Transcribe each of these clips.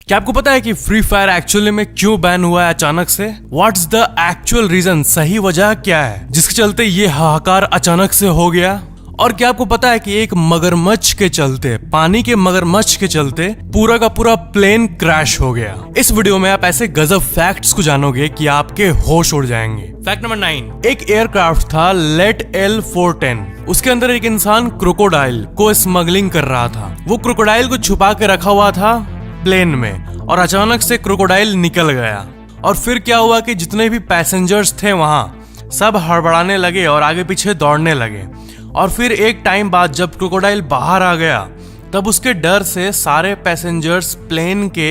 क्या आपको पता है कि फ्री फायर एक्चुअली में क्यों बैन हुआ है अचानक से? व्हाट्स द एक्चुअल रीजन, सही वजह क्या है जिसके चलते ये हाहाकार अचानक से हो गया? और क्या आपको पता है कि एक मगरमच्छ के चलते, पानी के मगरमच्छ के चलते पूरा का पूरा प्लेन क्रैश हो गया? इस वीडियो में आप ऐसे गजब फैक्ट्स को जानोगे कि आपके होश उड़ जाएंगे। फैक्ट नंबर 9, एक एयरक्राफ्ट था लेट L410। उसके अंदर एक इंसान क्रोकोडाइल को स्मगलिंग कर रहा था। वो क्रोकोडाइल को छुपा के रखा हुआ था प्लेन में, और अचानक से क्रोकोडाइल निकल गया। और फिर क्या हुआ कि जितने भी पैसेंजर्स थे वहां सब हड़बड़ाने लगे और आगे पीछे दौड़ने लगे। और फिर एक टाइम बाद जब क्रोकोडाइल बाहर आ गया तब उसके डर से सारे पैसेंजर्स प्लेन के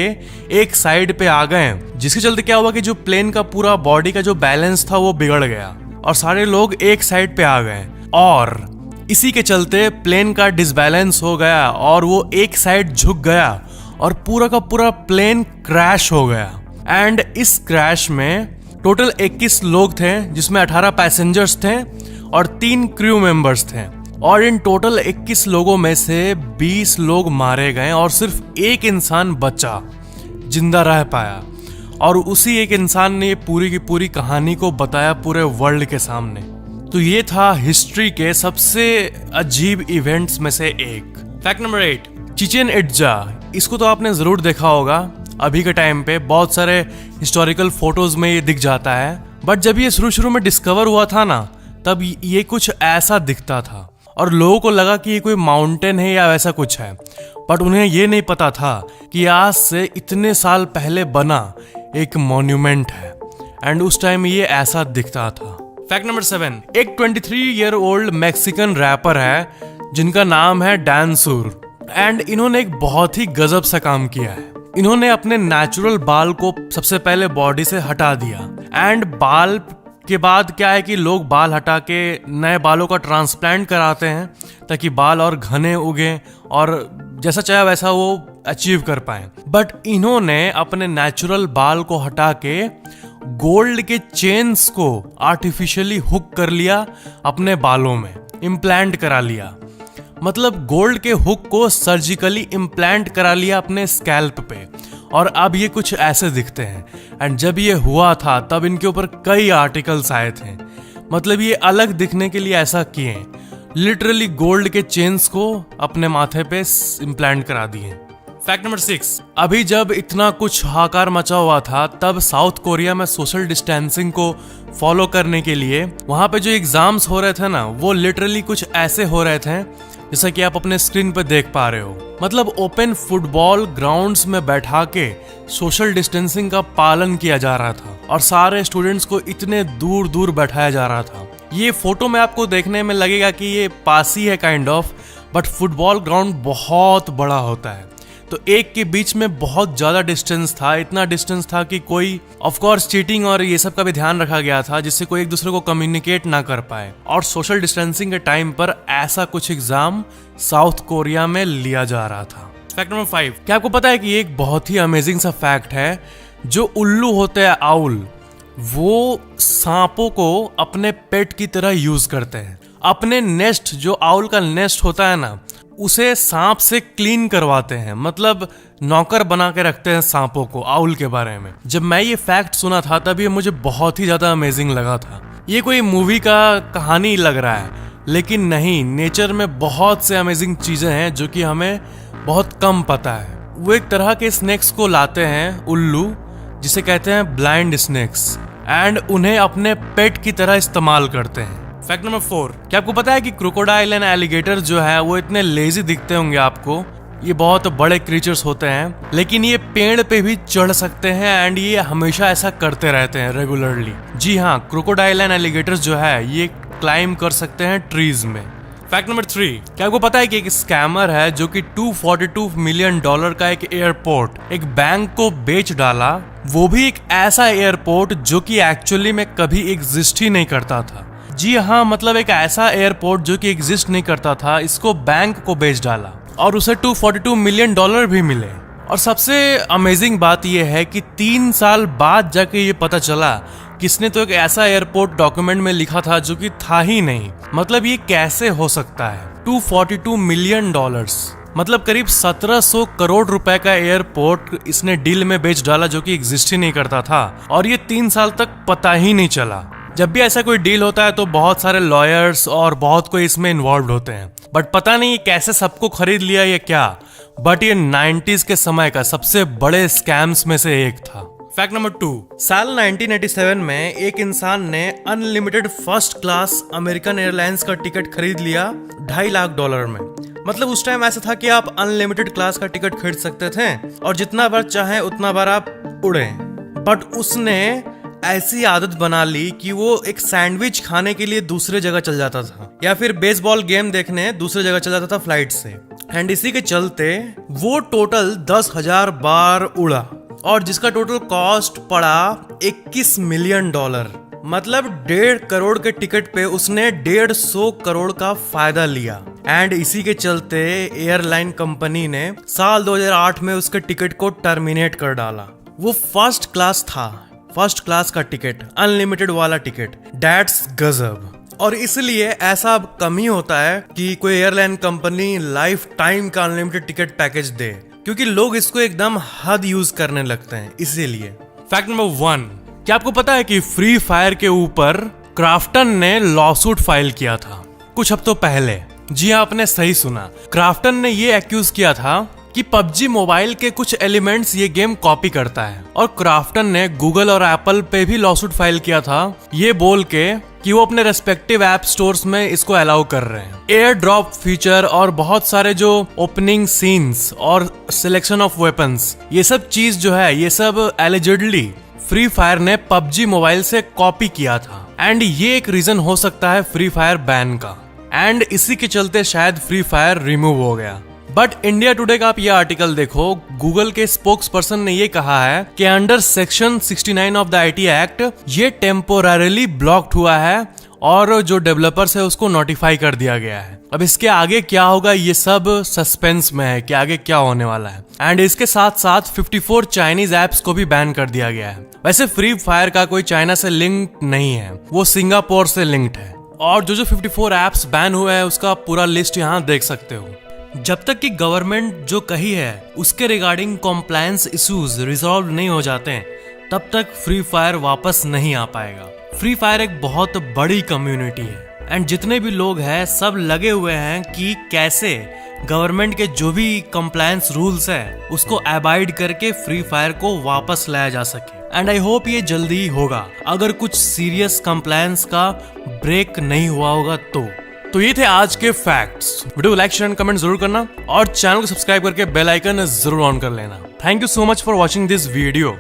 एक साइड पे आ गए, जिसके चलते क्या हुआ कि जो प्लेन का पूरा बॉडी का जो बैलेंस था वो बिगड़ गया और सारे लोग एक साइड पे आ गए। और इसी के चलते प्लेन का डिसबैलेंस हो गया और वो एक साइड झुक गया और पूरा का पूरा प्लेन क्रैश हो गया। एंड इस क्रैश में टोटल 21 लोग थे, जिसमें 18 पैसेंजर्स थे और 3 क्रू मेंबर्स थे। और इन टोटल 21 लोगों में से 20 लोग मारे गए और सिर्फ एक इंसान बचा, जिंदा रह पाया। और उसी एक इंसान ने पूरी की पूरी कहानी को बताया पूरे वर्ल्ड के सामने। तो ये था हिस्ट्री के सबसे अजीब इवेंट्स में से एक। Fact number 8, Chichen Itza. इसको तो आपने जरूर देखा होगा, अभी के टाइम पे बहुत सारे हिस्टोरिकल फोटोज में ये दिख जाता है। बट जब ये शुरू में डिस्कवर हुआ था ना, तब ये कुछ ऐसा दिखता था और लोगों को लगा कि ये कोई माउंटेन है या वैसा कुछ है। बट उन्हें ये नहीं पता था कि आज से इतने साल पहले बना एक मॉन्यूमेंट है। एंड उस टाइम ये ऐसा दिखता था। फैक्ट नंबर 7, एक 23 ईयर ओल्ड मैक्सिकन रैपर है जिनका नाम है डांसुर। एंड इन्होंने एक बहुत ही गजब सा काम किया है। इन्होंने अपने नेचुरल बाल को सबसे पहले बॉडी से हटा दिया। एंड बाल के बाद क्या है कि लोग बाल हटा के नए बालों का ट्रांसप्लांट कराते हैं ताकि बाल और घने उगे और जैसा चाहे वैसा वो अचीव कर पाए। बट इन्होंने अपने नेचुरल बाल को हटा के गोल्ड के चेन्स को आर्टिफिशियली हुक कर लिया, अपने बालों में इम्प्लांट करा लिया। मतलब गोल्ड के हुक को सर्जिकली इम्प्लांट करा लिया अपने स्कैल्प पे, और अब ये कुछ ऐसे दिखते हैं। एंड जब ये हुआ था तब इनके ऊपर कई आर्टिकल्स आए थे। मतलब ये अलग दिखने के लिए ऐसा किए, लिटरली गोल्ड के चेन्स को अपने माथे पे इम्प्लांट करा दिए। फैक्ट नंबर 6, अभी जब इतना कुछ हाहाकार मचा हुआ था तब साउथ कोरिया में सोशल डिस्टेंसिंग को फॉलो करने के लिए वहां पे जो एग्जाम्स हो रहे थे ना, वो लिटरली कुछ ऐसे हो रहे थे जैसा कि आप अपने स्क्रीन पे देख पा रहे हो। मतलब ओपन फुटबॉल ग्राउंड्स में बैठा के सोशल डिस्टेंसिंग का पालन किया जा रहा था और सारे स्टूडेंट्स को इतने दूर दूर बैठाया जा रहा था। ये फोटो में आपको देखने में लगेगा कि ये पास ही है kind of, but football ground बहुत बड़ा होता है। तो एक के बीच में बहुत ज्यादा डिस्टेंस था, इतना डिस्टेंस था कि कोई ऑफ कोर्स चीटिंग और ये सब का भी ध्यान रखा गया था जिससे कोई एक दूसरे को कम्युनिकेट ना कर पाए। और सोशल डिस्टेंसिंग के टाइम पर ऐसा कुछ एग्जाम साउथ कोरिया में लिया जा रहा था। फैक्ट नंबर 5, क्या आपको पता है कि एक बहुत ही अमेजिंग सा फैक्ट है, जो उल्लू होते हैं आउल, वो सांपों को अपने पेट की तरह यूज करते हैं। अपने नेस्ट, जो आउल का नेस्ट होता है ना, उसे सांप से क्लीन करवाते हैं। मतलब नौकर बना के रखते हैं सांपों को, आउल के बारे में। जब मैं ये फैक्ट सुना था तब ये मुझे बहुत ही ज्यादा अमेजिंग लगा था। ये कोई मूवी का कहानी लग रहा है, लेकिन नहीं, नेचर में बहुत से अमेजिंग चीजें हैं जो कि हमें बहुत कम पता है। वो एक तरह के स्नेक्स को लाते हैं, उल्लू, जिसे कहते हैं ब्लाइंड स्नेक्स, एंड उन्हें अपने पेट की तरह इस्तेमाल करते हैं। फैक्ट नंबर 4, क्या आपको पता है कि क्रोकोडाइल एंड एलिगेटर जो है वो इतने लेजी दिखते होंगे आपको। ये बहुत बड़े क्रीचर्स होते हैं, लेकिन ये पेड़ पे भी चढ़ सकते हैं एंड ये हमेशा ऐसा करते रहते हैं रेगुलरली। जी हाँ, क्रोकोडाइल एंड एलिगेटर्स जो है ये क्लाइम कर सकते हैं ट्रीज में। फैक्ट नंबर 3, क्या आपको पता है कि एक स्कैमर है जो कि $242 मिलियन का एक एयरपोर्ट, एक बैंक को बेच डाला। वो भी एक ऐसा एयरपोर्ट जो कि एक्चुअली में कभी एग्जिस्ट ही नहीं करता था। जी हाँ, मतलब एक ऐसा एयरपोर्ट जो कि एग्जिस्ट नहीं करता था, इसको बैंक को बेच डाला और उसे $242 मिलियन भी मिले। और सबसे अमेजिंग बात यह है कि 3 साल बाद जाके ये पता चला किसने तो एक ऐसा एयरपोर्ट डॉक्यूमेंट में लिखा था जो कि था ही नहीं। मतलब ये कैसे हो सकता है? $242 मिलियन। मतलब करीब 1700 करोड़ रुपए का एयरपोर्ट इसने डील में बेच डाला, जो कि एग्जिस्ट ही नहीं करता था और ये 3 साल तक पता ही नहीं चला। जब भी ऐसा कोई डील होता है तो बहुत सारे लॉयर्स और बहुत कोई इसमें इन्वॉल्व होते हैं, बट पता नहीं कैसे सबको खरीद लिया या क्या। बट ये 90s के समय का सबसे बड़े स्कैम्स में से एक था। फैक्ट नंबर 2, साल 1987 में एक इंसान ने unlimited first class American airlines का टिकट खरीद लिया $2.5 लाख में। मतलब उस टाइम ऐसा था कि आप अनलिमिटेड क्लास का टिकट खरीद सकते थे और जितना बार चाहे उतना बार आप उड़े। बट उसने ऐसी आदत बना ली कि वो एक सैंडविच खाने के लिए दूसरे जगह चल जाता था या फिर बेसबॉल गेम देखने दूसरे जगह चल जाता था फ्लाइट से। एंड इसी के चलते वो टोटल 10,000 बार उड़ा और जिसका टोटल कॉस्ट पड़ा $21 मिलियन। मतलब 1.5 करोड़ के टिकट पे उसने 150 करोड़ का फायदा लिया। एंड इसी के चलते एयरलाइन कंपनी ने साल 2008 में उसके टिकट को टर्मिनेट कर डाला। वो फर्स्ट क्लास था, फर्स्ट क्लास का टिकट, अनलिमिटेड वाला टिकट। दैट्स गजब। और इसलिए ऐसा अब कम ही होता है कि कोई एयरलाइन कंपनी लाइफ टाइम का अनलिमिटेड टिकट पैकेज दे, क्योंकि लोग इसको एकदम हद यूज करने लगते हैं इसीलिए। फैक्ट नंबर 1, क्या आपको पता है कि फ्री फायर के ऊपर क्राफ्टन ने लॉसूट फाइल किया था कुछ हफ्तों पहले? जी हाँ, आपने सही सुना। क्राफ्टन ने ये एक्यूज किया था कि पबजी मोबाइल के कुछ एलिमेंट्स ये गेम कॉपी करता है और क्राफ्टन ने गूगल और एप्पल पे भी लॉसूट फाइल किया था ये बोल के कि वो अपने रेस्पेक्टिव ऐप स्टोर्स में इसको अलाउ कर रहे हैं। एयर ड्रॉप फीचर और बहुत सारे जो ओपनिंग सीन्स और सिलेक्शन ऑफ वेपन्स, ये सब चीज जो है ये सब एलिजिडली फ्री फायर ने पबजी मोबाइल से कॉपी किया था। एंड ये एक रीजन हो सकता है फ्री फायर बैन का। एंड इसी के चलते शायद फ्री फायर रिमूव हो गया। बट इंडिया टुडे का आप ये आर्टिकल देखो, गूगल के स्पोक्स पर्सन ने ये कहा है कि under section 69 of the IT act ये टेम्पोररीली ब्लॉक्ड हुआ है और जो डेवलपर्स है उसको नोटिफाई कर दिया गया है। अब इसके आगे क्या होगा ये सब सस्पेंस में है कि आगे क्या होने वाला है। एंड इसके साथ साथ 54 चाइनीज एप्स को भी बैन कर दिया गया है। वैसे फ्री फायर का कोई चाइना से लिंक नहीं है, वो सिंगापुर से लिंक्ड है। और जो 54 एप्स बैन हुए हैं उसका पूरा लिस्ट यहाँ देख सकते हो। जब तक कि गवर्नमेंट जो कही है उसके रिगार्डिंग कॉम्प्लायंस इश्यूज रिजॉल्व नहीं हो जाते हैं, तब तक फ्री फायर वापस नहीं आ पाएगा। फ्री फायर एक बहुत बड़ी कम्युनिटी है एंड जितने भी लोग हैं सब लगे हुए हैं कि कैसे गवर्नमेंट के जो भी कॉम्प्लायंस रूल्स है उसको अबाइड करके फ्री फायर को वापस लाया जा सके। एंड आई होप ये जल्दी ही होगा, अगर कुछ सीरियस कॉम्प्लायंस का ब्रेक नहीं हुआ होगा तो ये थे आज के facts. Video like share and comment जरूर करना और चैनल को सब्सक्राइब करके बेल आइकन जरूर ऑन कर लेना। Thank you so much for watching this video.